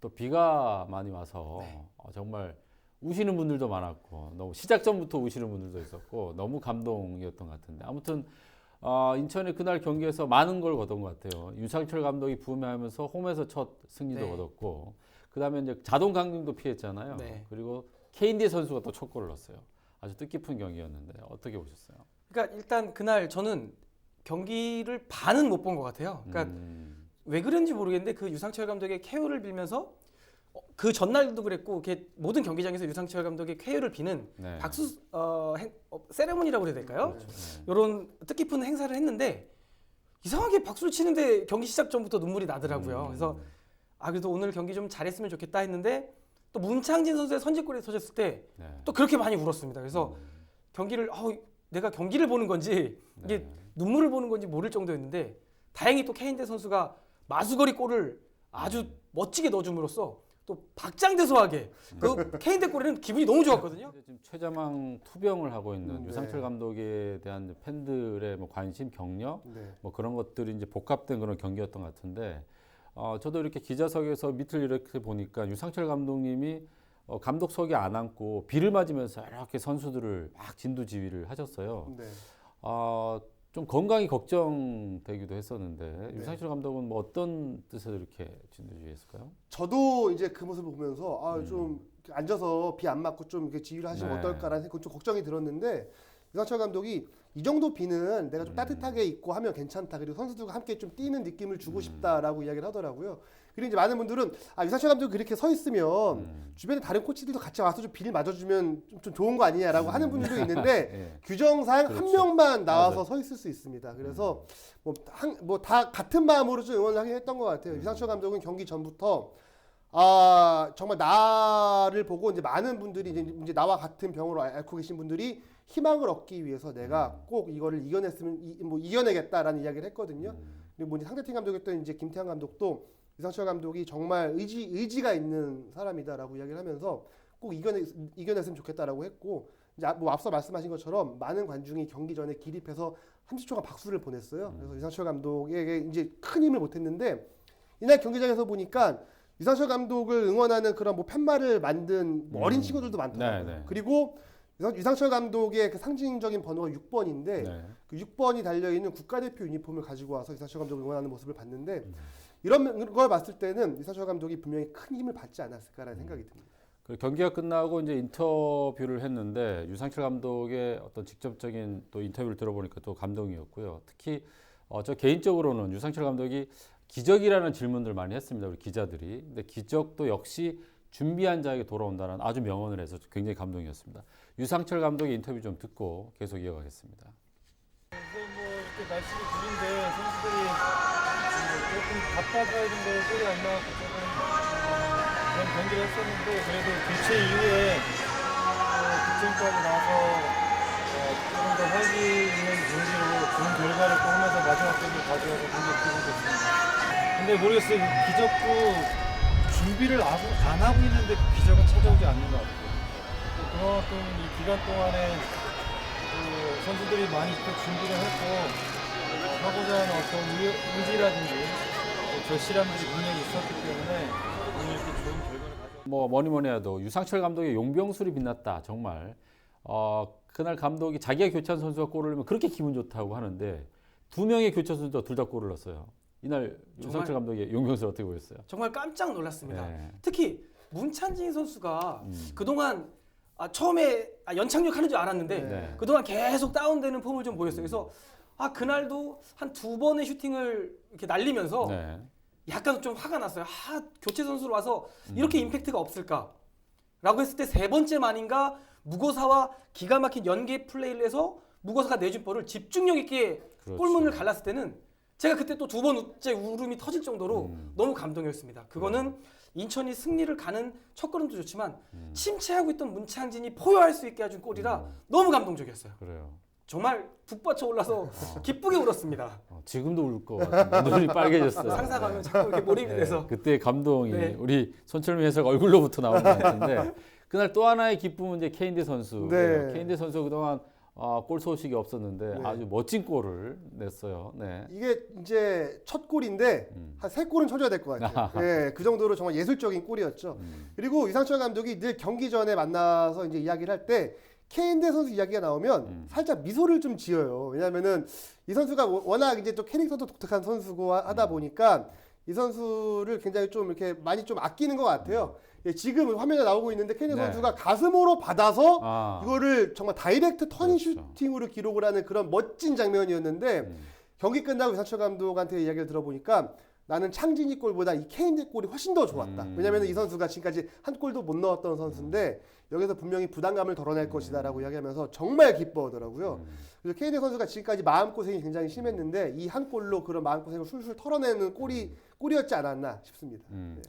Speaker 17: 또 비가 많이 와서 정말 우시는 분들도 많았고 너무 시작 전부터 우시는 분들도 있었고 너무 감동이었던 것 같은데 아무튼 인천이 그날 경기에서 많은 걸 거둔 것 같아요. 유상철 감독이 부임하면서 홈에서 첫 승리도 거뒀고 그다음에 이제 자동 강등도 피했잖아요.
Speaker 19: 네.
Speaker 17: 그리고 케인대 선수가 또 첫 골을 넣었어요. 아주 뜻깊은 경기였는데 어떻게 보셨어요?
Speaker 19: 그러니까 일단 그날 저는 경기를 반은 못 본 것 같아요. 그러니까 왜 그런지 모르겠는데 그 유상철 감독의 쾌유를 빌면서 그 전날도 그랬고 모든 경기장에서 유상철 감독의 쾌유를 비는
Speaker 17: 네.
Speaker 19: 박수 세레모니라고 해야 될까요? 이런 뜻깊은 행사를 했는데 이상하게 박수를 치는데 경기 시작 전부터 눈물이 나더라고요. 그래서 그래도 오늘 경기 좀 잘했으면 좋겠다 했는데 또 문창진 선수의 선제골이 터졌을 때 또 그렇게 많이 울었습니다. 그래서 경기를 내가 경기를 보는 건지 이게 눈물을 보는 건지 모를 정도였는데 다행히 또 케인대 선수가 마수거리 골을 아주 멋지게 넣어줌으로써 또 박장대소하게 그 케인대 골에는 기분이 너무 좋았거든요.
Speaker 17: 지금 최자망 투병을 하고 있는
Speaker 18: 네.
Speaker 17: 유상철 감독에 대한 팬들의 뭐 관심, 격려 뭐 그런 것들이 이제 복합된 그런 경기였던 것 같은데 저도 이렇게 기자석에서 밑을 이렇게 보니까 유상철 감독님이 감독석에 안 앉고 비를 맞으면서 이렇게 선수들을 막 진두지휘를 하셨어요.
Speaker 18: 네.
Speaker 17: 좀 건강이 걱정되기도 했었는데 유상철 감독은 뭐 어떤 뜻에서 이렇게 진두지휘했을까요?
Speaker 18: 저도 이제 그 모습을 보면서 좀 앉아서 비 안 맞고 좀 이렇게 지휘를 하시면
Speaker 17: 네.
Speaker 18: 어떨까라는 좀 걱정이 들었는데 유상철 감독이 이 정도 비는 내가 좀 따뜻하게 입고 하면 괜찮다. 그리고 선수들과 함께 좀 뛰는 느낌을 주고 싶다라고 이야기를 하더라고요. 그리고 이제 많은 분들은 유상철 감독이 그렇게 서 있으면 주변에 다른 코치들도 같이 와서 좀 비를 맞아주면 좀 좋은 거 아니냐라고 하는 분들도 있는데 규정상 한 명만 나와서 서 있을 수 있습니다. 그래서 뭐 다 같은 마음으로 좀 응원을 하긴 했던 것 같아요. 유상철 감독은 경기 전부터 정말 나를 보고 이제 많은 분들이 이제 나와 같은 병으로 앓고 계신 분들이 희망을 얻기 위해서 내가 꼭 이거를 이겨내겠다라는 이야기를 했거든요. 그리고 뭐 상대팀 감독이었던 이제 김태형 감독도 유상철 감독이 정말 의지가 있는 사람이다라고 이야기를 하면서 꼭 이겨냈으면 좋겠다라고 했고 이제 뭐 앞서 말씀하신 것처럼 많은 관중이 경기 전에 기립해서 30초간 박수를 보냈어요. 그래서 유상철 감독에게 이제 큰 힘을 못했는데 이날 경기장에서 보니까 유상철 감독을 응원하는 그런 뭐 팻말을 만든 뭐 어린 친구들도 많더라고요.
Speaker 17: 네, 네.
Speaker 18: 그리고 유상철 감독의 그 상징적인 번호가 6번인데 그 6번이 달려있는 국가대표 유니폼을 가지고 와서 유상철 감독을 응원하는 모습을 봤는데 이런 걸 봤을 때는 유상철 감독이 분명히 큰 힘을 받지 않았을까라는 생각이 듭니다.
Speaker 17: 그 경기가 끝나고 이제 인터뷰를 했는데 유상철 감독의 어떤 직접적인 또 인터뷰를 들어보니까 또 감동이었고요. 특히 저 개인적으로는 유상철 감독이 기적이라는 질문들 많이 했습니다. 우리 기자들이. 근데 기적도 역시 준비한 자에게 돌아온다는 아주 명언을 해서 굉장히 감동이었습니다. 유상철 감독의 인터뷰 좀 듣고 계속 이어가겠습니다.
Speaker 20: 이렇게 날씨도 구린데 선수들이 조금 바빠져야 되는 걸 소리 안 나왔고 조금 그런 경기를 했었는데 그래도 교체 이후에 득점까지 나와서 조금 더 활기 있는 경기로 좋은 결과를 또 하면서 마지막 경기 가져와서 굉장히 기분 좋습니다. 근데 모르겠어요. 기적도 준비를 안 하고 있는데 그 기적은 찾아오지 않는 것 같아요. 또 그만큼 이 기간 동안에 선수들이 많이 또 준비를 했고 하고자 하는 어떤 의지라든지 절실함들이 분명히 있었기 때문에 오늘 이렇게 좋은 결과를 가져왔습니다.
Speaker 17: 뭐니 해도 유상철 감독의 용병술이 빛났다. 정말 그날 감독이 자기가 교체한 선수가 골을 넣으면 그렇게 기분 좋다고 하는데 2명의 교체 선수가 둘 다 골을 넣었어요. 이날 유상철 감독의 용병술 어떻게 보였어요?
Speaker 19: 정말 깜짝 놀랐습니다.
Speaker 17: 네.
Speaker 19: 특히 문찬진 선수가 그동안 처음에 연착륙 하는 줄 알았는데
Speaker 17: 네.
Speaker 19: 그동안 계속 다운되는 폼을 좀 보였어요. 그래서 그날도 한 2번의 슈팅을 이렇게 날리면서
Speaker 17: 네.
Speaker 19: 약간 좀 화가 났어요. 교체 선수로 와서 이렇게 임팩트가 없을까? 라고 했을 때 3번째 만인가 무고사와 기가 막힌 연계 플레이를 해서 무고사가 내준 볼을 집중력 있게
Speaker 17: 그렇죠.
Speaker 19: 골문을 갈랐을 때는 제가 그때 또 2번 울음이 터질 정도로 너무 감동이었습니다. 그거는 인천이 승리를 가는 첫걸음도 좋지만 침체하고 있던 문창진이 포효할 수 있게 해준 골이라 너무 감동적이었어요.
Speaker 17: 그래요.
Speaker 19: 정말 북받쳐 올라서 기쁘게 울었습니다.
Speaker 17: 지금도 울 것 같은데 눈이 빨개졌어요.
Speaker 19: 상상하면 자꾸 이렇게 몰입이 돼서.
Speaker 17: 그때 감동이
Speaker 19: 네.
Speaker 17: 우리 손철민 해설 얼굴로부터 나오는 것 같은데 그날 또 하나의 기쁨은 이제 케인대 선수.
Speaker 18: 네.
Speaker 17: 케인대 선수 그동안 골 소식이 없었는데
Speaker 18: 네.
Speaker 17: 아주 멋진 골을 냈어요. 네.
Speaker 18: 이게 이제 첫 골인데 한 3골은 쳐줘야 될 것 같아요. 네, 그 정도로 정말 예술적인 골이었죠. 그리고 유상철 감독이 늘 경기 전에 만나서 이제 이야기를 할 때 케인대 선수 이야기가 나오면 살짝 미소를 좀 지어요. 왜냐하면은 이 선수가 워낙 이제 또 캐릭터도 독특한 선수고 하다 보니까 이 선수를 굉장히 좀 이렇게 많이 좀 아끼는 것 같아요. 예, 지금 화면에 나오고 있는데 케인대
Speaker 17: 네.
Speaker 18: 선수가 가슴으로 받아서 이거를 정말 다이렉트 터닝 슈팅으로 기록을 하는 그런 멋진 장면이었는데 경기 끝나고 유상철 감독한테 이야기를 들어보니까 나는 창진이 골보다 이 케인대 골이 훨씬 더 좋았다. 왜냐하면 이 선수가 지금까지 한 골도 못 넣었던 선수인데 여기서 분명히 부담감을 덜어낼 것이다라고 이야기하면서 정말 기뻐하더라고요. 그래서 케인대 선수가 지금까지 마음고생이 굉장히 심했는데 이 한 골로 그런 마음고생을 술술 털어내는 골이었지 않았나 싶습니다. 네.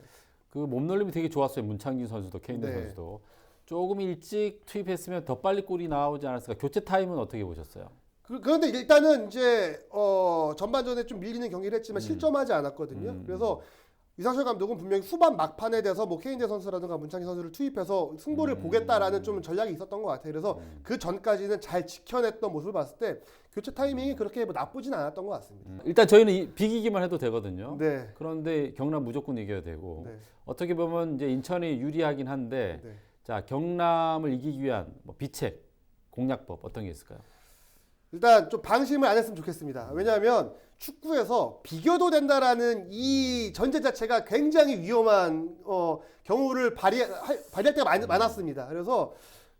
Speaker 17: 그 몸놀림이 되게 좋았어요. 문창진 선수도 케인대
Speaker 18: 네.
Speaker 17: 선수도. 조금 일찍 투입했으면 더 빨리 골이 나오지 않았을까. 교체 타임은 어떻게 보셨어요?
Speaker 18: 그런데 일단은 이제 전반전에 좀 밀리는 경기를 했지만 실점하지 않았거든요. 그래서 유상철 감독은 분명히 후반 막판에 대해서 뭐 케인대 선수라든가 문창진 선수를 투입해서 승부를 보겠다라는 좀 전략이 있었던 것 같아요. 그래서 그 전까지는 잘 지켜냈던 모습을 봤을 때 교체 타이밍이 그렇게 뭐 나쁘진 않았던 것 같습니다.
Speaker 17: 일단 저희는 비기기만 해도 되거든요.
Speaker 18: 네.
Speaker 17: 그런데 경남 무조건 이겨야 되고
Speaker 18: 네.
Speaker 17: 어떻게 보면 이제 인천이 유리하긴 한데
Speaker 18: 네.
Speaker 17: 자 경남을 이기기 위한 뭐 비책 공략법 어떤 게 있을까요?
Speaker 18: 일단 좀 방심을 안 했으면 좋겠습니다. 왜냐하면 축구에서 비교도 된다라는 이 전제 자체가 굉장히 위험한 경우를 발휘할 때가 많았습니다. 그래서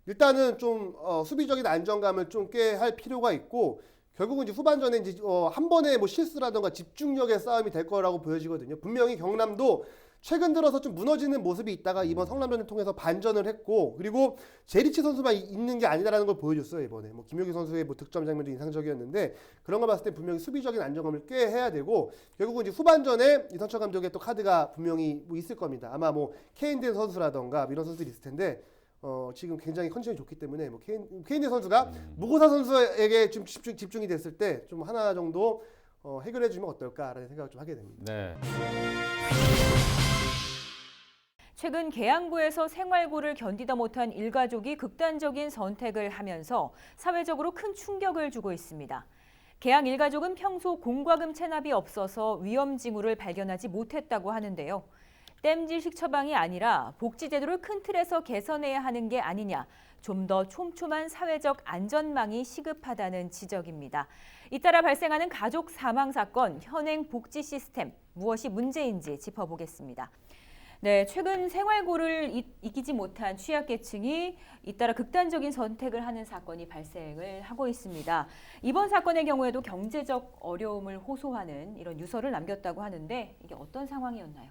Speaker 18: 일단은 좀 수비적인 안정감을 좀 꽤 할 필요가 있고 결국은 이제 후반전에 이제 한 번의 뭐 실수라든가 집중력의 싸움이 될 거라고 보여지거든요. 분명히 경남도 최근 들어서 좀 무너지는 모습이 있다가 이번 성남전을 통해서 반전을 했고 그리고 제리치 선수만 있는 게 아니다라는 걸 보여줬어요. 이번에 뭐 김효기 선수의 뭐 득점 장면도 인상적이었는데 그런 거 봤을 때 분명히 수비적인 안정감을 꽤 해야 되고 결국은 이제 후반전에 이선철 감독의 또 카드가 분명히 뭐 있을 겁니다. 아마 뭐 케인대 선수라던가 이런 선수들이 있을 텐데 지금 굉장히 컨디션이 좋기 때문에 뭐 케인대 선수가 무고사 선수에게 좀 집중이 됐을 때 좀 하나 정도 해결해 주면 어떨까라는 생각을 좀 하게 됩니다.
Speaker 17: 네.
Speaker 1: 최근 계양구에서 생활고를 견디다 못한 일가족이 극단적인 선택을 하면서 사회적으로 큰 충격을 주고 있습니다. 계양 일가족은 평소 공과금 체납이 없어서 위험 징후를 발견하지 못했다고 하는데요. 땜질식 처방이 아니라 복지제도를 큰 틀에서 개선해야 하는 게 아니냐, 좀 더 촘촘한 사회적 안전망이 시급하다는 지적입니다. 잇따라 발생하는 가족 사망 사건, 현행 복지 시스템 무엇이 문제인지 짚어보겠습니다. 네, 최근 생활고를 이기지 못한 취약계층이 잇따라 극단적인 선택을 하는 사건이 발생을 하고 있습니다. 이번 사건의 경우에도 경제적 어려움을 호소하는 이런 유서를 남겼다고 하는데 이게 어떤 상황이었나요?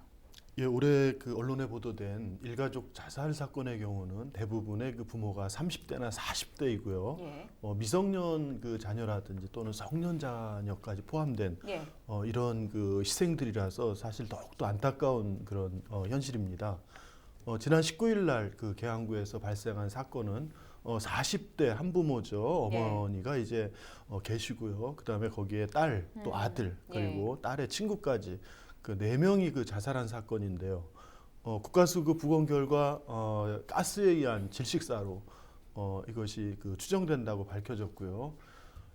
Speaker 21: 예, 올해 그 언론에 보도된 일가족 자살 사건의 경우는 대부분의 그 부모가 30대나 40대이고요.
Speaker 1: 예.
Speaker 21: 미성년 그 자녀라든지 또는 성년 자녀까지 포함된
Speaker 1: 예.
Speaker 21: 이런 그 희생들이라서 사실 더욱더 안타까운 그런 현실입니다. 지난 19일 날 그 계양구에서 발생한 사건은 40대 한부모죠. 어머니가 이제 계시고요. 그다음에 거기에 딸, 또 아들, 그리고 딸의 친구까지 그 4명이 그 자살한 사건인데요. 국가수 그 부검 결과 가스에 의한 질식사로 이것이 그 추정된다고 밝혀졌고요.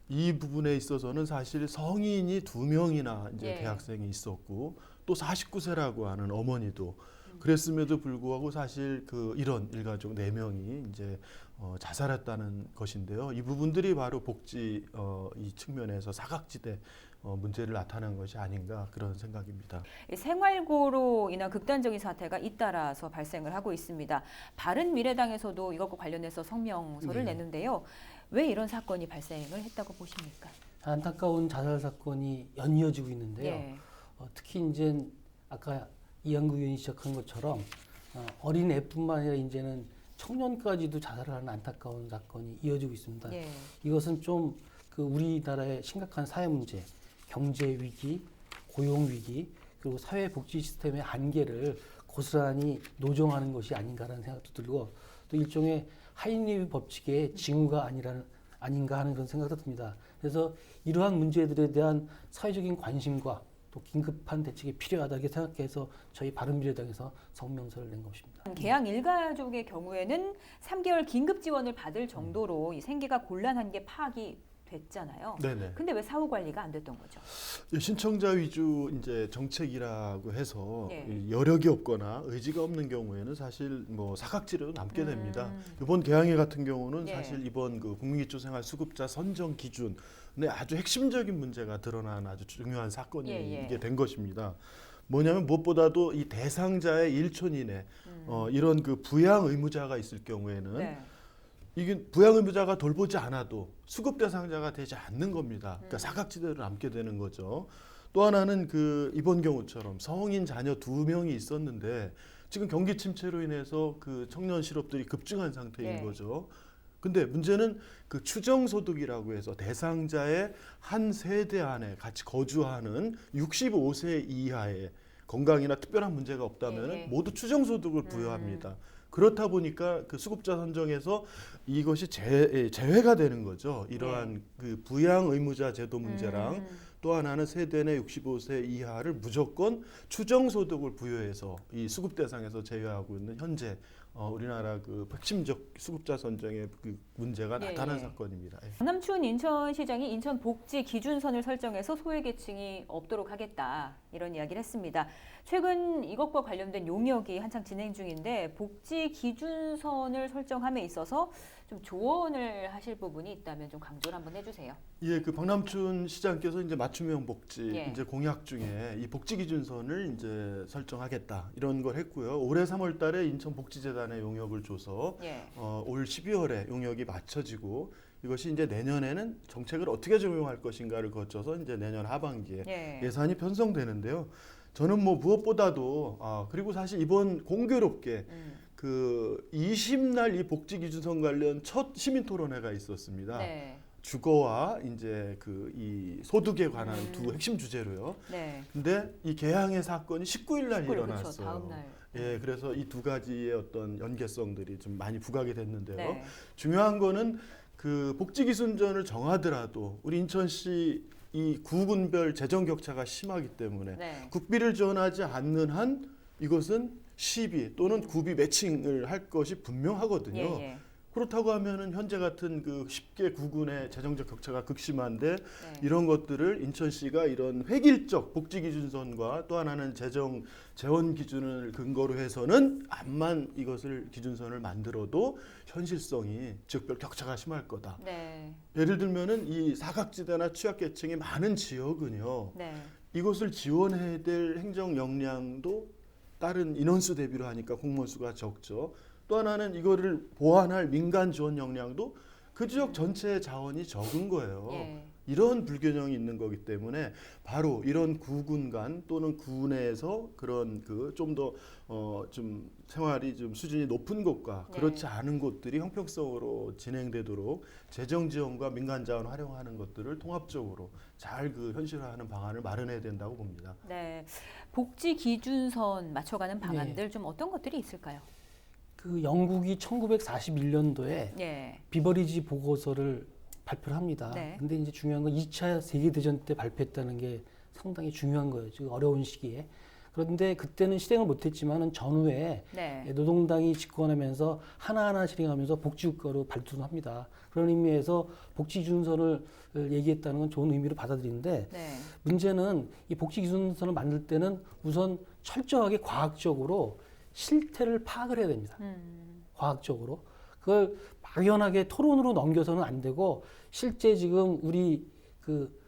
Speaker 21: 이 부분에 있어서는 사실 성인이 2명이나 이제 대학생이 있었고 또 49세라고 하는 어머니도 그랬음에도 불구하고 사실 그 이런 일가족 4명이 이제 자살했다는 것인데요. 이 부분들이 바로 복지 이 측면에서 사각지대 문제를 나타낸 것이 아닌가 그런 생각입니다.
Speaker 1: 생활고로 인한 극단적인 사태가 잇따라서 발생을 하고 있습니다. 바른미래당에서도 이것과 관련해서 성명서를 냈는데요. 왜 이런 사건이 발생을 했다고 보십니까?
Speaker 22: 안타까운 자살 사건이 연이어지고 있는데요. 특히 이제 아까 이한구 의원이 지적한 것처럼 어린 애뿐만 아니라 이제는 청년까지도 자살을 하는 안타까운 사건이 이어지고 있습니다. 이것은 좀 그 우리나라의 심각한 사회 문제, 경제 위기, 고용 위기, 그리고 사회 복지 시스템의 한계를 고스란히 노정하는 것이 아닌가라는 생각도 들고 또 일종의 하인리비 법칙의 징후가 아닌가 하는 그런 생각도 듭니다. 그래서 이러한 문제들에 대한 사회적인 관심과 또 긴급한 대책이 필요하다고 생각해서 저희 바른미래당에서 성명서를 낸 것입니다.
Speaker 1: 계양 일가족의 경우에는 3개월 긴급 지원을 받을 정도로 이 생계가 곤란한 게 파악이 됐잖아요.
Speaker 21: 네네.
Speaker 1: 근데 왜 사후 관리가 안 됐던 거죠?
Speaker 21: 신청자 위주 이제 정책이라고 해서 여력이 없거나 의지가 없는 경우에는 사실 뭐 사각지대로 남게 됩니다. 이번 계양회 같은 경우는 사실 이번 그 국민기초생활수급자 선정 기준에 아주 핵심적인 문제가 드러난 아주 중요한 사건이 이게 된 것입니다. 뭐냐면 무엇보다도 이 대상자의 일촌이내 이런 그 부양 의무자가 있을 경우에는 이게 부양 의무자가 돌보지 않아도 수급 대상자가 되지 않는 겁니다. 그러니까 사각지대로 남게 되는 거죠. 또 하나는 그 이번 경우처럼 성인 자녀 2명이 있었는데 지금 경기 침체로 인해서 그 청년 실업들이 급증한 상태인 거죠. 근데 문제는 그 추정소득이라고 해서 대상자의 한 세대 안에 같이 거주하는 65세 이하의 건강이나 특별한 문제가 없다면 모두 추정소득을 부여합니다. 그렇다 보니까 그 수급자 선정에서 이것이 제외가 되는 거죠. 이러한 그 부양 의무자 제도 문제랑 또 하나는 세대 내 65세 이하를 무조건 추정소득을 부여해서 이 수급 대상에서 제외하고 있는 현재 우리나라 그 핵심적 수급자 선정의 그 문제가 나타난 사건입니다.
Speaker 1: 박남춘 인천시장이 인천 복지 기준선을 설정해서 소외계층이 없도록 하겠다 이런 이야기를 했습니다. 최근 이것과 관련된 용역이 한창 진행 중인데 복지 기준선을 설정함에 있어서 좀 조언을 하실 부분이 있다면 좀 강조를 한번 해주세요.
Speaker 21: 예, 그 박남춘 시장께서 이제 맞춤형 복지 이제 공약 중에 이 복지 기준선을 이제 설정하겠다 이런 걸 했고요. 올해 3월달에 인천복지재단에 용역을 줘서 올 12월에 용역이 마쳐지고 이것이 이제 내년에는 정책을 어떻게 적용할 것인가를 거쳐서 이제 내년 하반기에 예산이 편성되는데요. 저는 뭐 무엇보다도 그리고 사실 이번 공교롭게 그 20날 이 복지 기준선 관련 첫 시민 토론회가 있었습니다. 주거와 이제 그 이 소득에 관한 두 핵심 주제로요. 근데 이 계양의 사건이 19일 날 일어났어요.
Speaker 1: 그렇죠, 다음 날.
Speaker 21: 예, 그래서 이 두 가지의 어떤 연계성들이 좀 많이 부각이 됐는데요. 중요한 거는 그 복지 기준선을 정하더라도 우리 인천시 이 구군별 재정 격차가 심하기 때문에 국비를 지원하지 않는 한 이것은 시비 또는 구비 매칭을 할 것이 분명하거든요. 그렇다고 하면은 현재 같은 그 10개 구군의 재정적 격차가 극심한데 이런 것들을 인천시가 이런 획일적 복지 기준선과 또 하나는 재원 기준을 근거로 해서는 암만 이것을 기준선을 만들어도 현실성이 지역별 격차가 심할 거다. 예를 들면은 이 사각지대나 취약계층이 많은 지역은요. 이것을 지원해야 될 행정 역량도 다른 인원수 대비로 하니까 공무원 수가 적죠. 또 하나는 이거를 보완할 민간 지원 역량도 그 지역 전체 자원이 적은 거예요.
Speaker 1: 예.
Speaker 21: 이런 불균형이 있는 거기 때문에 바로 이런 구군 간 또는 구내에서 그런 그 좀 더 좀 생활이 좀 수준이 높은 곳과 그렇지 않은 곳들이 형평성으로 진행되도록 재정 지원과 민간 자원 활용하는 것들을 통합적으로 잘 그 현실화하는 방안을 마련해야 된다고 봅니다.
Speaker 2: 네, 복지 기준선 맞춰가는 방안들 좀 어떤 것들이 있을까요?
Speaker 22: 그 영국이 1941년도에 비버리지 보고서를 발표를 합니다. 근데 이제 중요한 건 2차 세계대전 때 발표했다는 게 상당히 중요한 거예요. 지금 어려운 시기에. 그런데 그때는 실행을 못했지만은 전후에 노동당이 집권하면서 하나하나 실행하면서 복지국가로 발전을 합니다. 그런 의미에서 복지기준선을 얘기했다는 건 좋은 의미로 받아들이는데 문제는 이 복지기준선을 만들 때는 우선 철저하게 과학적으로 실태를 파악을 해야 됩니다. 과학적으로. 그걸 막연하게 토론으로 넘겨서는 안 되고 실제 지금 우리 그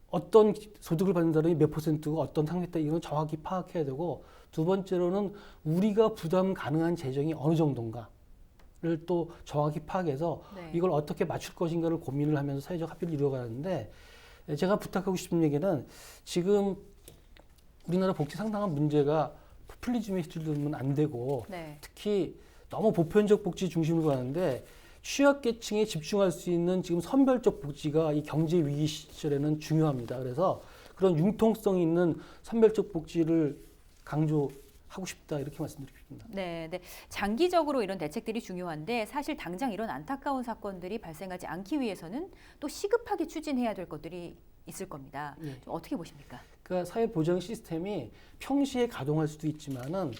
Speaker 22: 어떤 소득을 받는 사람이 몇 %고 어떤 상태다 이건 정확히 파악해야 되고 두 번째로는 우리가 부담 가능한 재정이 어느 정도인가를 또 정확히 파악해서 이걸 어떻게 맞출 것인가를 고민을 하면서 사회적 합의를 이루어가는데 제가 부탁하고 싶은 얘기는 지금 우리나라 복지 상당한 문제가 포퓰리즘에 휘둘리면 안 되고 특히 너무 보편적 복지 중심으로 가는데 취약계층에 집중할 수 있는 지금 선별적 복지가 이 경제 위기 시절에는 중요합니다. 그래서 그런 융통성 있는 선별적 복지를 강조하고 싶다 이렇게 말씀드리고 싶습니다.
Speaker 2: 네, 장기적으로 이런 대책들이 중요한데 사실 당장 이런 안타까운 사건들이 발생하지 않기 위해서는 또 시급하게 추진해야 될 것들이 있을 겁니다. 좀 어떻게 보십니까?
Speaker 22: 그러니까 사회 보장 시스템이 평시에 가동할 수도 있지만은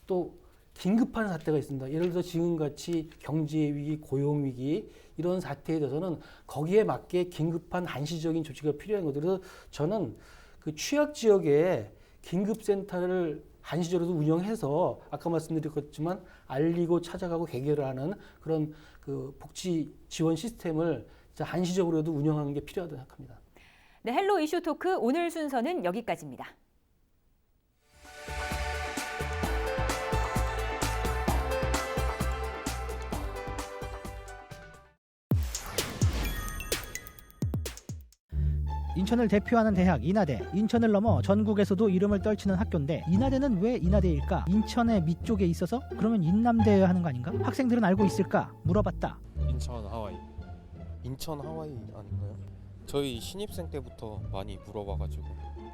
Speaker 22: 또 긴급한 사태가 있습니다. 예를 들어 지금같이 경제 위기, 고용 위기 이런 사태에 대해서는 거기에 맞게 긴급한 한시적인 조치가 필요한 거죠. 그래서 저는 그 취약 지역에 긴급센터를 한시적으로도 운영해서 아까 말씀드렸지만 알리고 찾아가고 해결을 하는 그런 그 복지 지원 시스템을 한시적으로도 운영하는 게 필요하다고 생각합니다.
Speaker 2: 네, 헬로 이슈 토크 오늘 순서는 여기까지입니다.
Speaker 4: 인천을 대표하는 대학 인하대, 인천을 넘어 전국에서도 이름을 떨치는 학교인데 인하대는 왜 인하대일까? 인천의 밑쪽에 있어서? 그러면 인남대여야 하는 거 아닌가? 학생들은 알고 있을까? 물어봤다.
Speaker 23: 인천 하와이. 인천 하와이 아닌가요? 저희 신입생 때부터 많이 물어봐가지고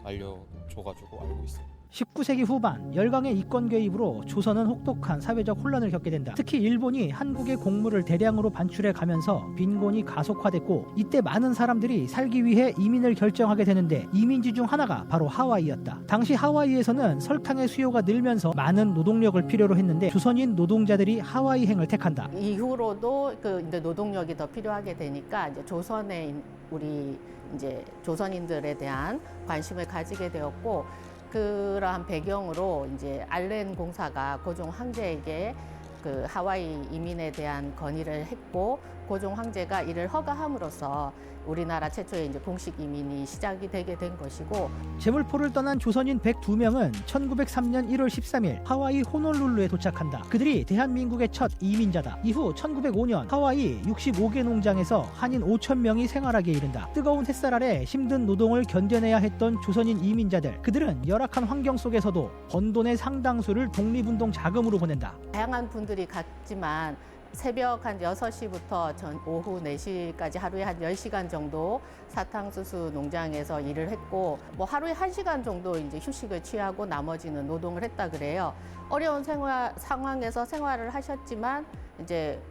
Speaker 23: 알려줘가지고 알고 있어요.
Speaker 4: 19세기 후반 열강의 이권 개입으로 조선은 혹독한 사회적 혼란을 겪게 된다. 특히 일본이 한국의 곡물을 대량으로 반출해 가면서 빈곤이 가속화됐고 이때 많은 사람들이 살기 위해 이민을 결정하게 되는데 이민지 중 하나가 바로 하와이였다. 당시 하와이에서는 설탕의 수요가 늘면서 많은 노동력을 필요로 했는데 조선인 노동자들이 하와이행을 택한다.
Speaker 24: 이후로도 그 이제 노동력이 더 필요하게 되니까 이제 조선의 우리 이제 조선인들에 대한 관심을 가지게 되었고 그러한 배경으로 이제 알렌 공사가 고종 황제에게 그 하와이 이민에 대한 건의를 했고 고종 황제가 이를 허가함으로써 우리나라 최초의 이제 공식 이민이 시작이 되게 된 것이고
Speaker 4: 제물포를 떠난 조선인 102명은 1903년 1월 13일 하와이 호놀룰루에 도착한다. 그들이 대한민국의 첫 이민자다. 이후 1905년 하와이 65개 농장에서 한인 5,000명이 생활하게 이른다. 뜨거운 햇살 아래 힘든 노동을 견뎌내야 했던 조선인 이민자들. 그들은 열악한 환경 속에서도 번 돈의 상당수를 독립운동 자금으로 보낸다.
Speaker 24: 다양한 분들이 갔지만 새벽 한 6시부터 오후 4시까지 하루에 한 10시간 정도 사탕수수 농장에서 일을 했고 뭐 하루에 1시간 정도 이제 휴식을 취하고 나머지는 노동을 했다 그래요. 어려운 상황에서 생활을 하셨지만 이제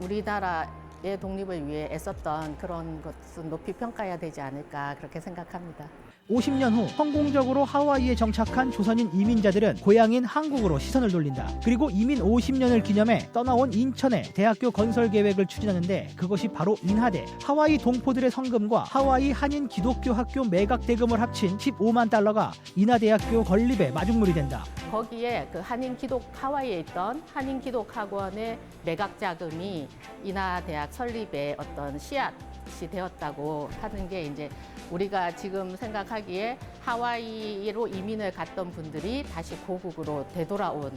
Speaker 24: 우리나라의 독립을 위해 애썼던 그런 것은 높이 평가해야 되지 않을까 그렇게 생각합니다.
Speaker 4: 50년 후 성공적으로 하와이에 정착한 조선인 이민자들은 고향인 한국으로 시선을 돌린다. 그리고 이민 50년을 기념해 떠나온 인천에 대학교 건설 계획을 추진하는데 그것이 바로 인하대. 하와이 동포들의 성금과 하와이 한인 기독교 학교 매각 대금을 합친 15만 달러가 인하대학교 건립에 마중물이 된다.
Speaker 24: 거기에 그 하와이에 있던 한인 기독 학원의 매각 자금이 인하대학 설립의 어떤 씨앗이 되었다고 하는 게 이제 우리가 지금 생각하기에 하와이로 이민을 갔던 분들이 다시 고국으로 되돌아온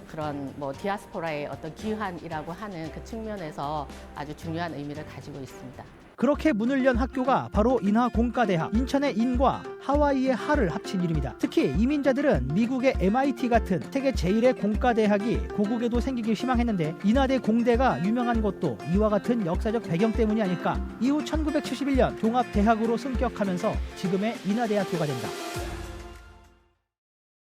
Speaker 24: 그런 뭐 디아스포라의 어떤 기환이라고 하는 그 측면에서 아주 중요한 의미를 가지고 있습니다.
Speaker 4: 그렇게 문을 연 학교가 바로 인하공과대학, 인천의 인과 하와이의 하를 합친 이름이다. 특히 이민자들은 미국의 MIT 같은 세계 제1의 공과대학이 고국에도 생기길 희망했는데 인하대 공대가 유명한 것도 이와 같은 역사적 배경 때문이 아닐까. 이후 1971년 종합대학으로 승격하면서 지금의 인하대학교가 된다.